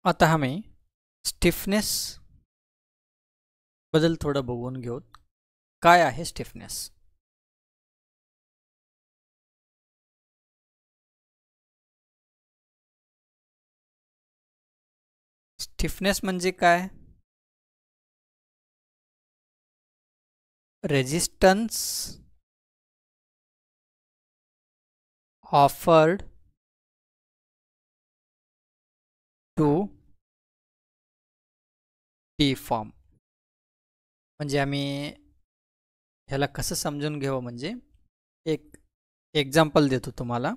आता आम्ही स्टिफनेस बद्दल थोडं बघून घेऊ. काय आहे स्टिफनेस? स्टिफनेस म्हणजे काय? Resistance offered to deform. म्हणजे आम्ही ह्याला कसं समजून घेऊ, म्हणजे एक एक्झाम्पल देतो तुम्हाला.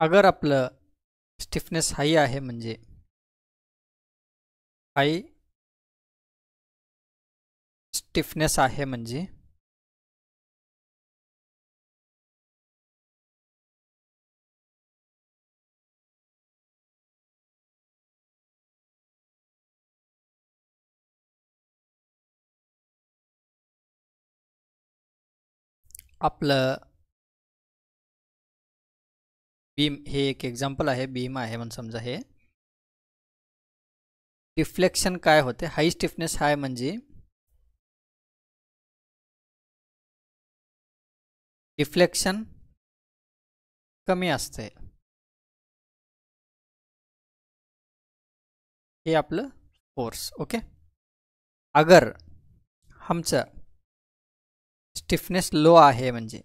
अगर आपलं स्टिफनेस हाई आहे, म्हणजे हाई स्टिफनेस आहे म्हणजे आपलं बीम, हे एक एक्झाम्पल आहे, बीम आहे म्हणून समजा. हे डिफ्लेक्शन काय होते? हाई स्टिफनेस आहे म्हणजे डिफ्लेक्शन कमी असते. हे आपलं फोर्स. ओके. अगर आमचं स्टिफनेस लो आहे म्हणजे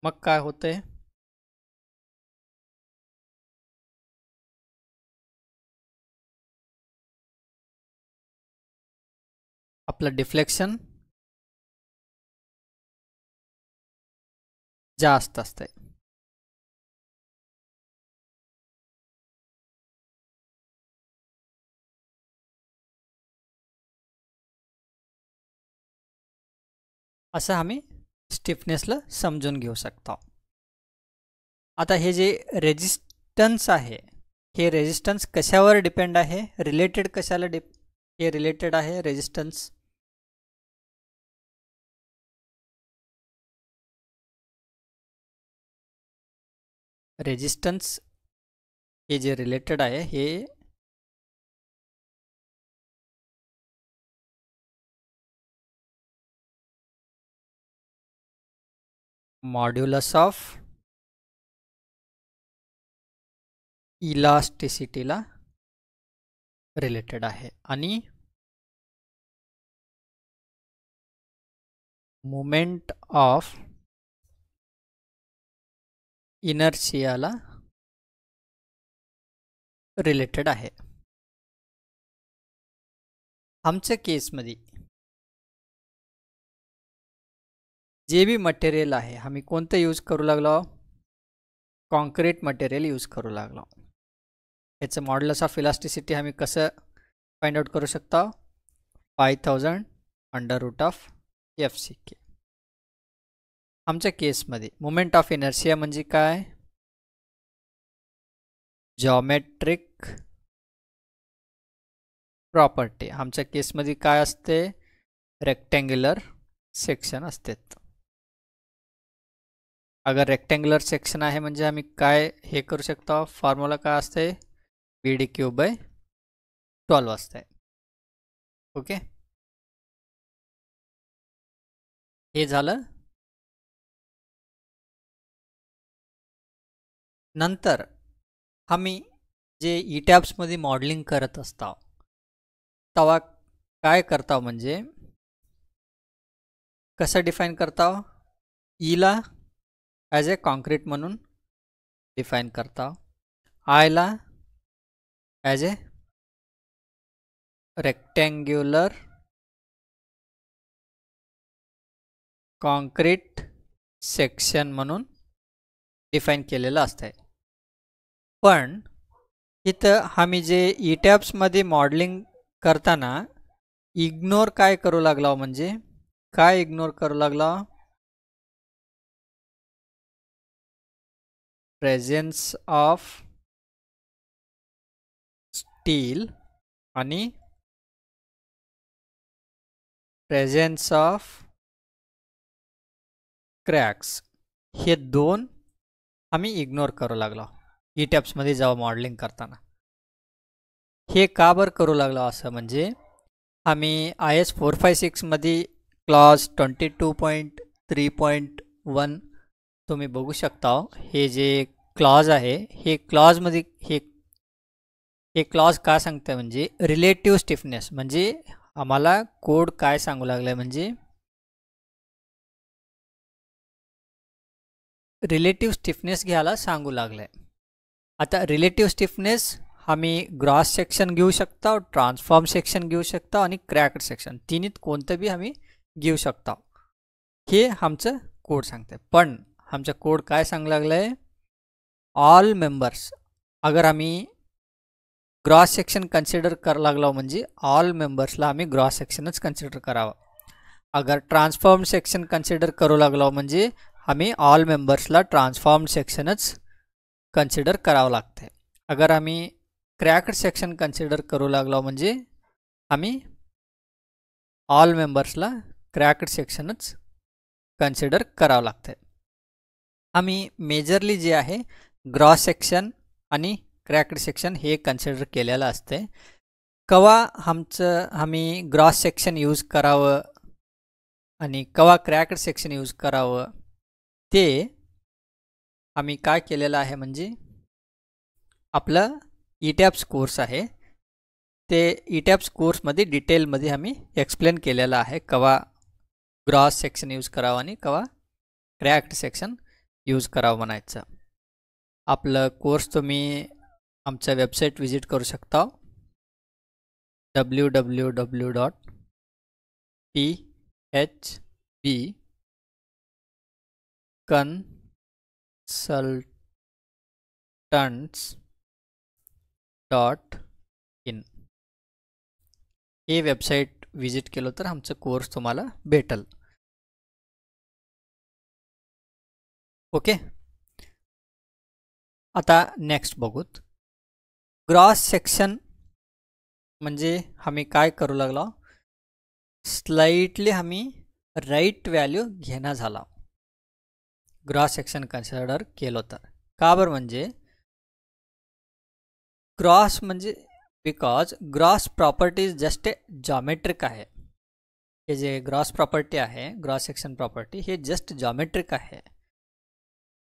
मग काय होतंय? आपलं डिफ्लेक्शन जास्त असते. असं आम्ही स्टिफनेसला समजून घेऊ शकतो. आता हे जे रेजिस्टन्स आहे, हे रेजिस्टन्स कशावर डिपेंड आहे? रिलेटेड कशाला हे रिलेटेड आहे रेजिस्टन्स? रेजिस्टन्स हे जे रिलेटेड आहे हे मॉड्युलस ऑफ इलास्टिसिटीला रिलेटेड आहे आणि मोमेंट ऑफ इनर्शियाला रिलेटेड आहे. आमच्या केसमध्ये जे भी मटेरियल आहे, आम्ही कोणतं यूज करू लागलो? कॉन्क्रीट मटेरियल यूज करू लागलो. याचं मॉड्युलस ऑफ इलास्टिसिटी आम्ही कसं फाइंड आउट करू शकतो? 5000 अंडर रूट ऑफ FCK. आमच्या केसमध्ये मोमेंट ऑफ इनर्शिया म्हणजे काय? Geometric property. आमच्या केसमध्ये काय असते? रेक्टँग्युलर सेक्शन असतात. अगर रेक्टँग्युलर सेक्शन आहे म्हणजे आम्ही काय हे करू शकतो? फॉर्म्युला काय असते? BD³/12 असते. ओके. हे झालं. नंतर आम्ही जे ईटॅब्समध्ये मॉडेलिंग करत असतो तेव्हा काय करतो, म्हणजे कसं डिफाईन करतो? ईला ॲज ए कॉन्क्रीट म्हणून डिफाईन करतो, आयला ॲज ए रेक्टँग्युलर कॉन्क्रीट सेक्शन म्हणून डिफाईन केलेलं असतं. पण इथं आम्ही जे ईटॅब्समध्ये मॉडेलिंग करताना इग्नोर काय करू लागलो, म्हणजे काय इग्नोर करू लागला? प्रेझेन्स ऑफ स्टील आणि प्रेझेन्स ऑफ क्रॅक्स हे दोन आम्ही इग्नोर करू लागलो ई टॅप्समध्ये जेव्हा मॉडेलिंग करताना. हे का बरं करू लागलो असं म्हणजे आम्ही IS 456 मध्ये क्लॉज 22.3.1 तुम्ही बघू शकता. हे जे क्लॉज आहे हे क्लॉजमध्ये हे क्लॉज का सांगते म्हणजे रिलेटिव्ह स्टिफनेस, म्हणजे आम्हाला कोड काय सांगू लागलाय म्हणजे रिलेटिव्ह स्टिफनेस घ्यायला सांगू लागलाय. आता रिलेटिव्ह स्टिफनेस आम्ही ग्रॉस सेक्शन घेऊ शकता, ट्रान्सफॉर्म सेक्शन घेऊ शकता आणि क्रॅक्ड सेक्शन तिन्हीत कोणतं बी आम्ही घेऊ शकता. हे आमचं कोड सांगते. पण आमचं कोड काय सांगू लागलंय? All members. अगर आम्ही ग्रॉस सेक्शन कन्सिडर कर लागलो म्हणजे ऑल मेंबर्सला आम्ही ग्रॉस सेक्शनच कन्सिडर करावं. अगर ट्रान्सफॉर्म सेक्शन कन्सिडर करू लागलो म्हणजे आम्ही ऑल मेंबर्सला ट्रान्सफॉर्म सेक्शनच कन्सिडर करावं लागते. अगर आम्ही क्रॅक्ड सेक्शन कन्सिडर करू लागलो म्हणजे आम्ही ऑल मेंबर्सला क्रॅक्ड सेक्शनच कन्सिडर करावं लागते. आम्ही मेजरली जे आहे ग्रॉस सेक्शन आणि क्रॅक्ड सेक्शन हे कन्सिडर केलेलं असते. कवा आम्ही ग्रॉस सेक्शन यूज करावं आणि कवा क्रॅक्ड सेक्शन यूज करावं ते आम्ही काय केलेलं आहे म्हणजे आपलं ETABS कोर्स आहे ते ETABS कोर्समध्ये डिटेलमध्ये आम्ही एक्सप्लेन केलेलं आहे कवा ग्रॉस सेक्शन यूज करावं आणि कवा क्रॅक्ड सेक्शन यूज करावं म्हणायचं. आपलं कोर्स तुम्ही आमच्या वेबसाईट विजिट करू शकता www.phbconsultants.in हे वेबसाईट विजिट केलं तर आमचं कोर्स तुम्हाला भेटल. ओके. आता नेक्स्ट बघूत. ग्रॉस सेक्शन म्हणजे आम्ही काय करू लागलो? स्लाइटली आम्ही राईट व्हॅल्यू घेणं झाला ग्रॉस सेक्शन कन्सिडर केलं तर. का बरं म्हणजे ग्रॉस म्हणजे because gross property just a geometric आहे. हे जे ग्रॉस प्रॉपर्टी आहे ग्रॉस सेक्शन प्रॉपर्टी हे जस्ट जॉमेट्रिक आहे.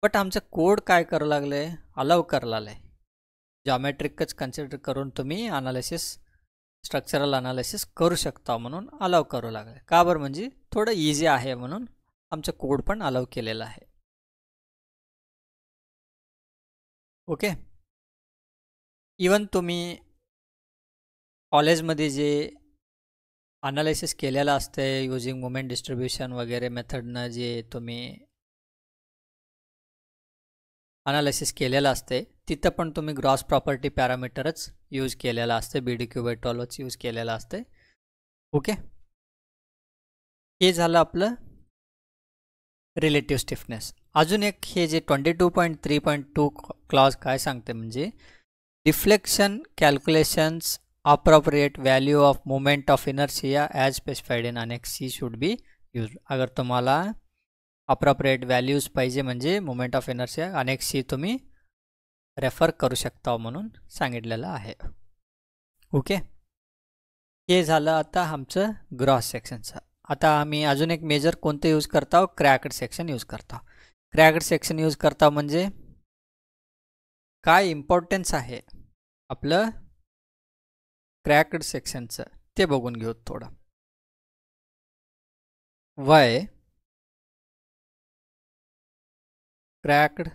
बट आमचं कोड काय करू लागले? अलाव करू लागले जॉमेट्रिकच कन्सिडर करून तुम्ही अनालिसिस स्ट्रक्चरल अनालिसिस करू शकता म्हणून अलाव करू लागले. का बरं म्हणजे थोडं इझी आहे म्हणून आमचं कोड पण अलाव केलेलं आहे. ओके. इवन तुम्ही कॉलेजमध्ये जे अनालिसिस केलेलं असते युजिंग मोमेंट डिस्ट्रीब्युशन वगैरे मेथडनं जे तुम्ही अनालिसिस केलेलं असते तिथं पण तुम्ही ग्रॉस प्रॉपर्टी पॅरामीटरच यूज केलेला असते BDQ/12च यूज केलेलं असते. ओके. हे झालं आपलं रिलेटिव्ह स्टिफनेस. अजून एक हे जे 22.3.2 क्लॉज काय सांगते म्हणजे deflection calculations appropriate value of moment of inertia as specified in Annex C should be used. अगर तुम्हाला appropriate values पाहिजे म्हणजे moment of inertia Annex C तुम्ही रेफर करू शकता म्हणून सांगितलेलं आहे. ओके. हे झालं आता आमचं ग्रॉस सेक्शनचं. आता आम्ही अजून एक मेजर कोणतं यूज करतो? क्रॅक्ड सेक्शन यूज करतो. क्रॅक्ड सेक्शन यूज करता म्हणजे काय इम्पॉर्टन्स आहे आपलं क्रॅक्ड सेक्शनचं ते बघून घेऊ थोडं. Y cracked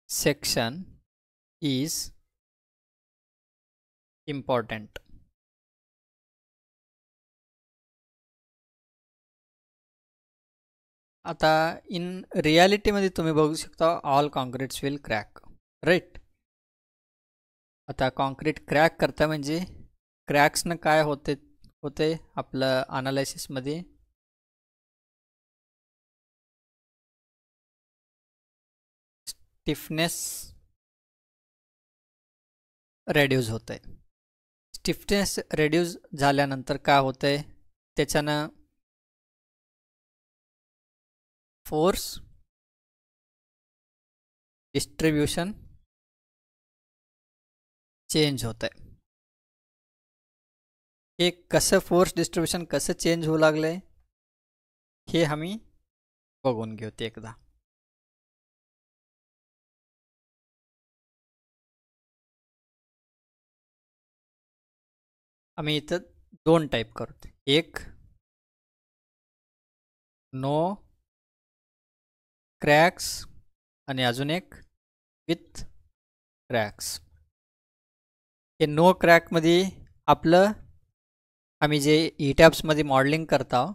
section is important. आता इन रियालिटीमध्ये तुम्ही बघू शकता ऑल कॉन्क्रीट्स विल क्रॅक, राईट. आता कॉन्क्रीट क्रॅक करता म्हणजे क्रॅक्सनं काय होते होते आपलं अनालिसिसमध्ये. स्टिफनेस रेड्यूस होत आहे. स्टिफनेस रेड्यूस झाल्यानंतर काय होतं आहे, त्याच्यानं फोर्स डिस्ट्रीब्यूशन चेंज होत आहे. हे कसं फोर्स डिस्ट्रीब्यूशन कसं चेंज होऊ लागलंय हे आम्ही बघून घेऊ ते एकदा. आम्ही इथं दोन टाईप करतो, एक नो क्रॅक्स आणि अजून एक विथ क्रॅक्स. हे नो क्रॅकमध्ये आपलं आम्ही जे ई-टॅब्समध्ये मॉडेलिंग करतो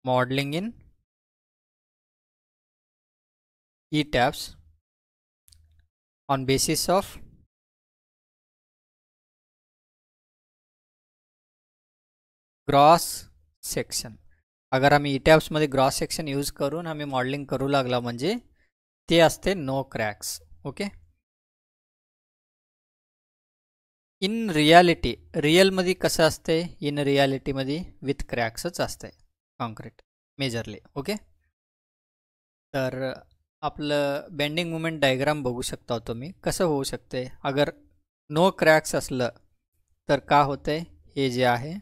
modeling in e-tabs on basis of gross section. अगर आम्ही ई-टॅब्स मध्ये ग्रॉस सेक्शन यूज करून आम्ही मॉडेलिंग करू लागला म्हणजे ते असते no cracks. Okay. In reality रिअलमध्ये कसं असते, इन रियालिटीमध्ये विथ क्रॅक्सच असते कॉन्क्रीट मेजरली. ओके. तर आपलं बेंडिंग मोमेंट डायग्राम बघू शकता तुम्ही कसं होऊ शकते. अगर नो क्रॅक्स असलं तर का होते, हे जे आहे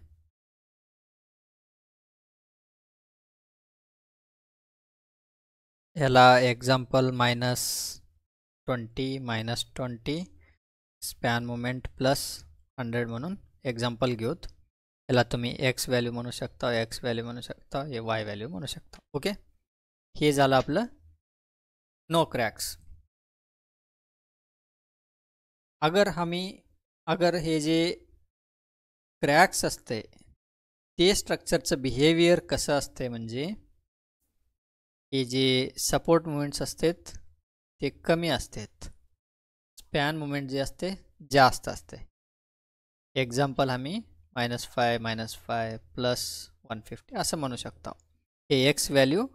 ह्याला एक्झाम्पल -20 -20 स्पॅन मोमेंट +100 म्हणून एक्झाम्पल घेऊत. ह्याला तुम्ही एक्स व्हॅल्यू म्हणू शकता, एक्स व्हॅल्यू म्हणू शकता, हे वाय व्हॅल्यू म्हणू शकता. ओके. हे झालं आपलं नो क्रॅक्स. अगर हे जे क्रॅक्स असते ते स्ट्रक्चरचं बिहेवियर कसं असते म्हणजे हे जे सपोर्ट मुवमेंट्स असतात ते कमी असतात, स्पॅन मुवमेंट जे असते जास्त असते. एक्झाम्पल आम्ही -5 -5 +150 असं म्हणू शकतो. हे एक्स व्हॅल्यू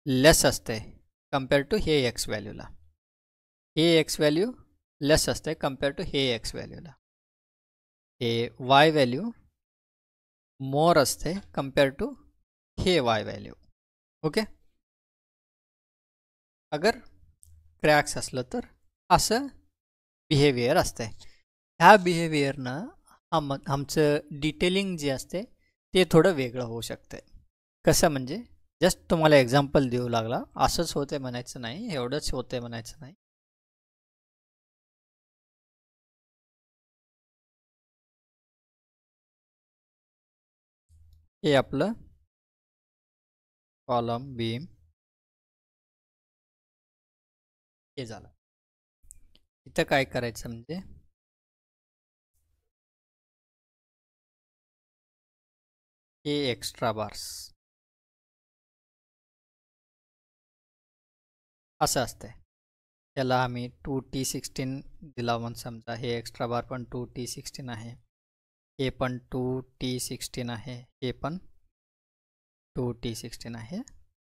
लेस असते कंपेअर टू हे एक्स व्हॅल्यूला, हे एक्स व्हॅल्यू लेस असते कंपेअर टू हे एक्स व्हॅल्यूला, हे वाय व्हॅल्यू मोर असते कंपेअर टू हे वाय व्हॅल्यू. ओके. अगर क्रॅक्स असलं तर असं बिहेवियर असते. ह्या बिहेवियरनं आमचं डिटेलिंग जे असते ते थोडं वेगळं होऊ शकते. कसं म्हणजे जस्ट तुम्हाला एक्झाम्पल देऊ लागला, असंच होते म्हणायचं नाही, एवढंच होते म्हणायचं नाही. हे आपलं कॉलम बीम हे झालं. इथं काय करायचं म्हणजे हे एक्स्ट्रा बार्स असं असते. याला आम्ही 2T16 दिला म्हणून समजा, हे एक्स्ट्रा बार पण 2T16 आहे, हे पण 2T16 आहे, हे पण 2T16 आहे.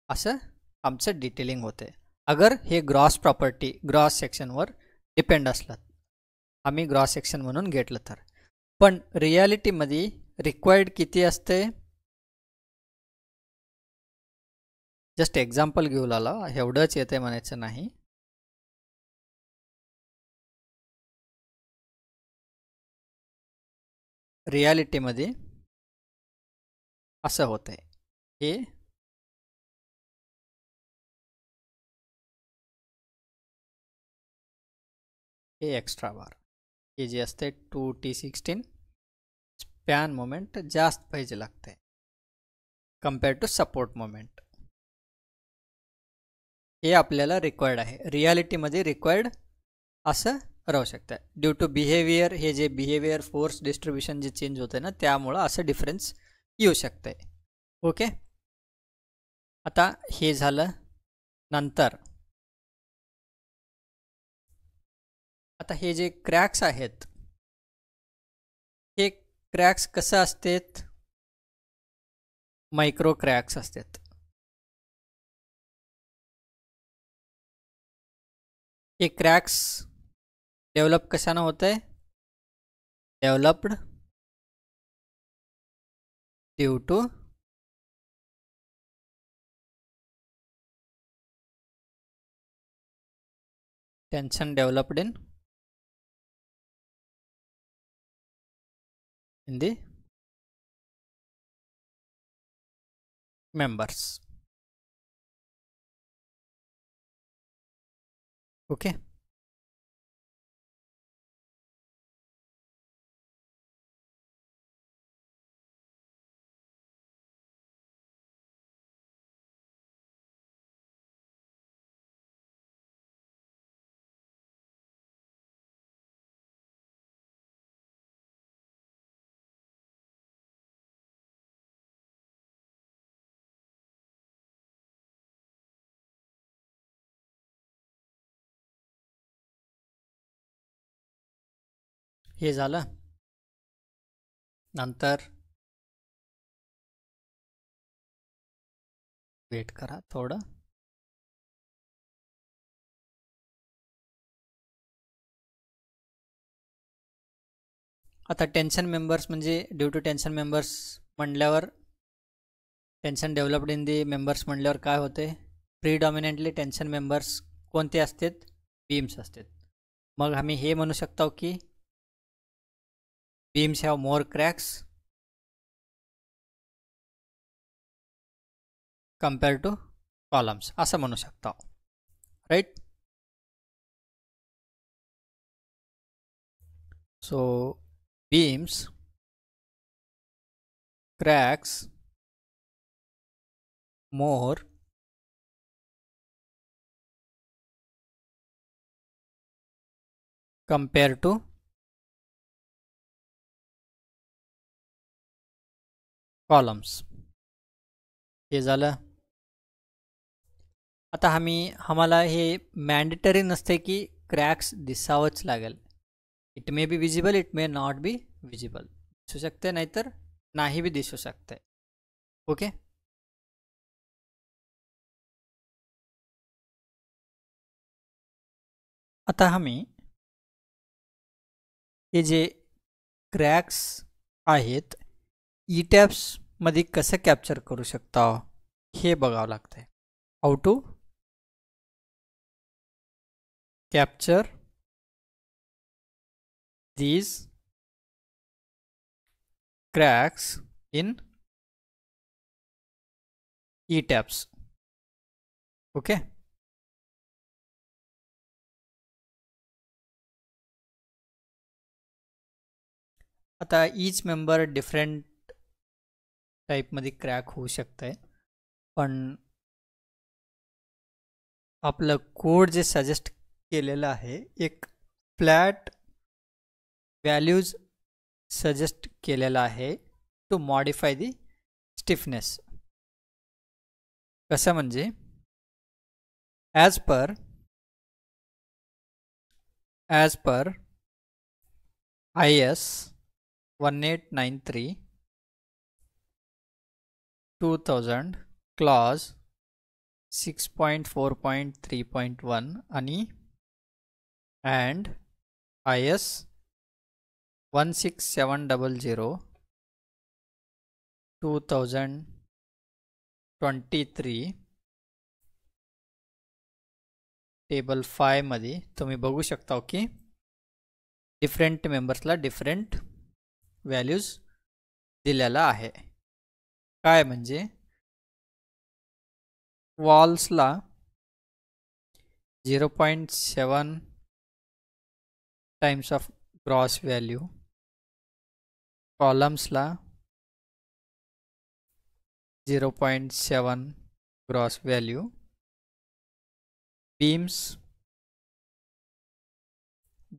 असं आमचं डिटेलिंग होते. अगर हे ग्रॉस प्रॉपर्टी ग्रॉस सेक्शनवर डिपेंड असलं, आम्ही ग्रॉस सेक्शन म्हणून घेतलं तर. पण रियालिटीमध्ये रिक्वायर्ड किती असते, जस्ट एक्झाम्पल घेऊ लागला, एवढंच येते म्हणायचं नाही. रियालिटीमध्ये असं होतंय, हे एक्स्ट्रा बार हे जे असते 2T16 स्पॅन मोमेंट जास्त पाहिजे लागते कंपेअर टू सपोर्ट मोमेंट. हे आपल्याला रिक्वायर्ड आहे, रियालिटीमध्ये रिक्वायर्ड असं राहू शकतं. ड्यू टू बिहेवियर, हे जे बिहेवियर फोर्स डिस्ट्रीब्युशन जे चेंज होते ना त्यामुळं असं डिफरन्स येऊ शकते. ओके. आता हे झालं नंतर आता हे जे क्रॅक्स आहेत हे क्रॅक्स कसं असतात, मायक्रो क्रॅक्स असतात. हे क्रॅक्स डेव्हलप कशानं होत आहे, developed due to tension developed in the members. Okay. हे झालं. नंतर वेट करा थोडं. आता टेन्शन मेंबर्स म्हणजे ड्यू टू टेन्शन मेंबर्स म्हणल्यावर tension developed in the members म्हणल्यावर काय होते, प्रीडॉमिनंटली टेन्शन मेंबर्स कोणते असतात, बीम्स असतात. मग आम्ही हे म्हणू शकतो की beams have more cracks compare to columns असं म्हणू शकतो, right. So beams cracks more compared to columns. हे झालं. आता आम्हाला हे मॅन्डेटरी नसते की क्रॅक्स दिसावंच लागेल. It may be visible, it may not be visible. दिसू शकते नाहीतर नाही बी दिसू शकते. ओके. आता हे जे क्रॅक्स आहेत ई टॅब्स मध्ये कसं कॅप्चर करू शकता हे बघावं लागतंय. How to capture these cracks in e-tabs. Okay. आता ईच मेंबर डिफरंट टाईपमध्ये क्रॅक होऊ शकते, पण आपलं कोड जे सजेस्ट केलेलं आहे एक फ्लॅट व्हॅल्यूज सजेस्ट केलेला आहे टू मॉडिफाय दी स्टिफनेस. कसं म्हणजे as per IS 1893/2000 clause 6.4.3.1 and IS 16700/2023 table 5 मध्ये तुम्ही बघू शकता की डिफरंट मेंबर्सला डिफरंट व्हॅल्यूज दिलेला आहे. काय म्हणजे वॉल्सला 0.7 टाइम्स ऑफ ग्रॉस व्हॅल्यू, कॉलम्सला 0.7 gross value, beams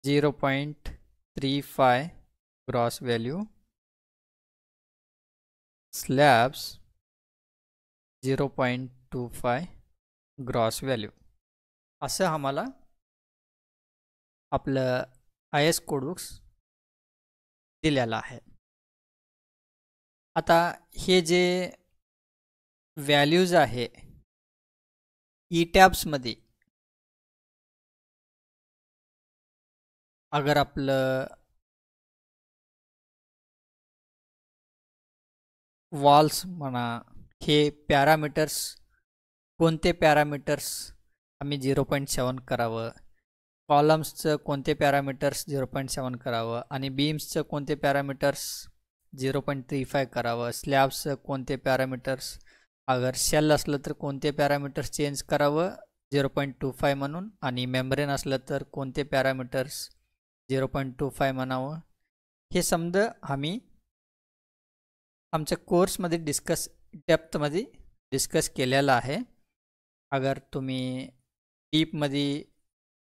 0.35 gross value, slabs 0.25 gross value असं आम्हाला आपलं IS कोडबुक्स दिलेलं आहे. आता हे जे व्हॅल्यूज आहे ई-टॅब्समध्ये अगर आपलं वॉल्स म्हणा हे पॅरामीटर्स कोणते पॅरामीटर्स आम्ही 0.7 करावं, कॉलम्सचं कोणते पॅरामीटर्स 0.7 करावं आणि बीम्सचं कोणते पॅरामीटर्स 0.35 करावं, स्लॅब्सचं कोणते पॅरामीटर्स अगर शेल असलं तर कोणते पॅरामीटर्स चेंज करावं 0.25 म्हणून आणि मेम्ब्रेन असलं तर कोणते पॅरामीटर्स 0.25 म्हणावं, हे समजा आम्ही आमच्या कोर्समध्ये डेप्थमध्ये डिस्कस केलेलं आहे. अगर तुम्ही डीपमध्ये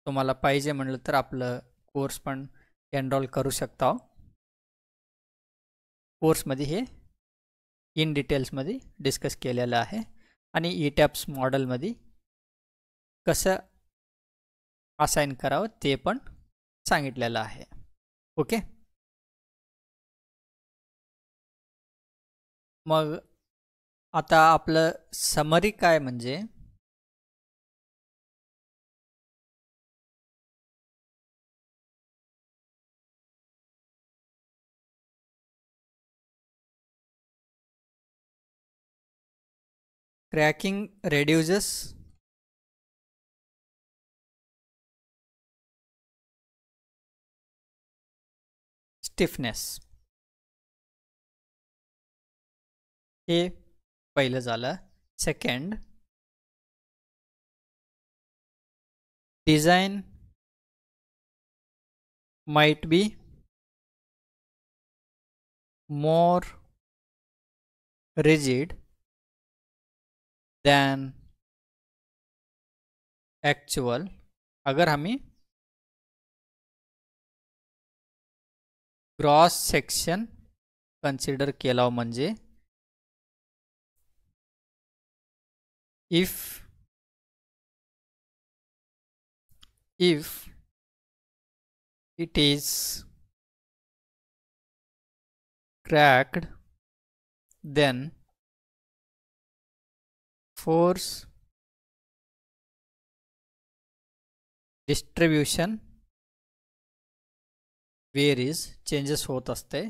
तुम्हाला पाहिजे म्हणलं तर आपलं कोर्स पण एनरोल करू शकता. कोर्समध्ये हे इन डिटेल्समध्ये डिस्कस केलेलं आहे आणि ई-टॅब्स मॉडेलमध्ये कसं असाइन करावं ते पण सांगितलेलं आहे. ओके, मग आता आपलं समरी काय म्हणजे cracking reduces stiffness. हे पहिलं झालं. Second, design might be more rigid than actual. अगर हमें क्रॉस सेक्शन कन्सिडर केला म्हणजे if it is cracked, then force distribution varies, changes होत असते.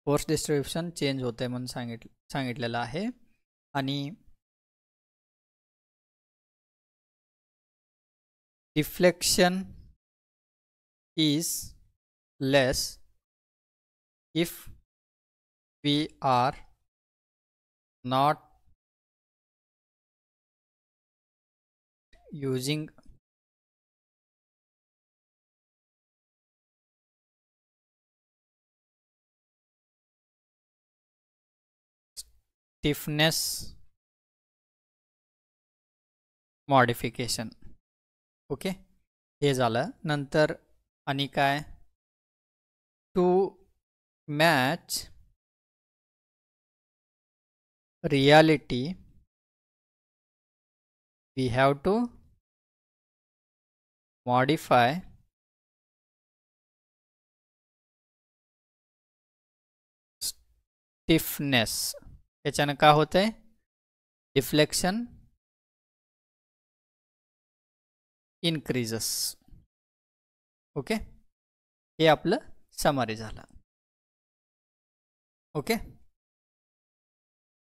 फोर्स डिस्ट्रीब्युशन चेंज होते म्हणून सांगितलेलं आहे. आणि deflection is less if we are not using stiffness modification. Okay, हे झालं. नंतर आणि काय, to match reality we have to modify stiffness. याच्यानं काय होतंय, डिफ्लेक्शन increases. ओके, हे आपलं समरी झालं. ओके.